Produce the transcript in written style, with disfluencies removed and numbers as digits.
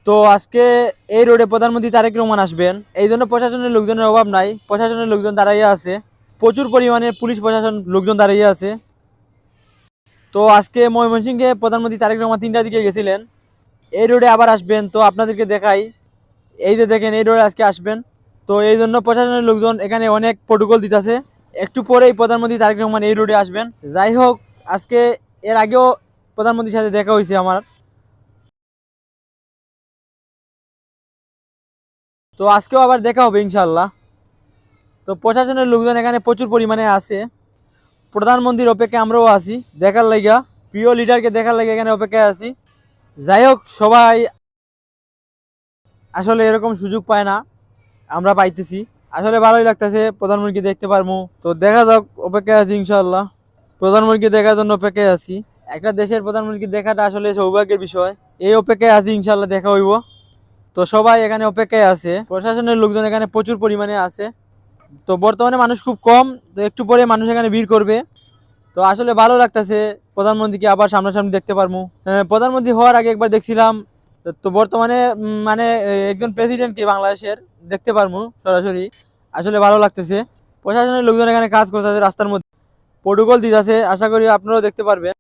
তো আজকে এই রোডে প্রধানমন্ত্রী তারেক রহমান আসবেন, এই জন্য প্রশাসনের লোকজনের অভাব নাই। প্রশাসনের লোকজন দাঁড়াইয়া আছে, প্রচুর পরিমাণে পুলিশ প্রশাসন লোকজন দাঁড়াইয়া আছে। তো আজকে ময়মনসিংহে প্রধানমন্ত্রী তারেক রহমান 3টার দিকে গেছিলেন, এই রোডে আবার আসবেন। তো আপনাদেরকে দেখাই, এই যে দেখেন এই রোডে আজকে আসবেন। তো এই জন্য প্রশাসনের লোকজন এখানে অনেক প্রোটোকল দিতেছে। একটু পরেই প্রধানমন্ত্রী তারেক রহমান এই রোডে আসবেন। যাই হোক, আজকে এর আগেও প্রধানমন্ত্রীর সাথে দেখা হয়েছে আমার। তো আজকেও আবার দেখা হবে ইনশাল্লাহ। তো প্রশাসনের লোকজন এখানে প্রচুর পরিমাণে আছে। প্রধানমন্ত্রীর অপেক্ষায় আমরাও আছি দেখার লাইগা, প্রিয় লিডারকে দেখার লাগে এখানে অপেক্ষায় আছি। যাই হোক, সবাই আসলে এরকম সুযোগ পায় না, আমরা পাইতেছি। আসলে ভালোই লাগতেছে, প্রধানমন্ত্রীকে দেখতে পারবো। তো দেখা যাক, অপেক্ষায় আছি ইনশাল্লাহ। প্রধানমন্ত্রীকে দেখার জন্য অপেক্ষায় আছি। একটা দেশের প্রধানমন্ত্রীকে দেখাটা আসলে সৌভাগ্যের বিষয়। এই অপেক্ষায় আছি, ইনশাল্লাহ দেখা হইব। তো সবাই এখানে অপেক্ষায় আছে, প্রশাসনের লোকজন এখানে প্রচুর পরিমাণে আছে। তো বর্তমানে মানুষ খুব কম, তো একটু পরে মানুষ এখানে ভিড় করবে। তো আসলে ভালো লাগতেছে, প্রধানমন্ত্রীকে আবার সামনাসামনি দেখতে পারবো। প্রধানমন্ত্রী হওয়ার আগে একবার দেখছিলাম। তো বর্তমানে মানে একজন প্রেসিডেন্টকে বাংলাদেশের দেখতে পারবো সরাসরি। আসলে ভালো লাগতেছে। প্রশাসনের লোকজন এখানে কাজ করতেছে, রাস্তার মধ্যে প্রোটোকল দিতেছে, আশা করি আপনারাও দেখতে পারবেন।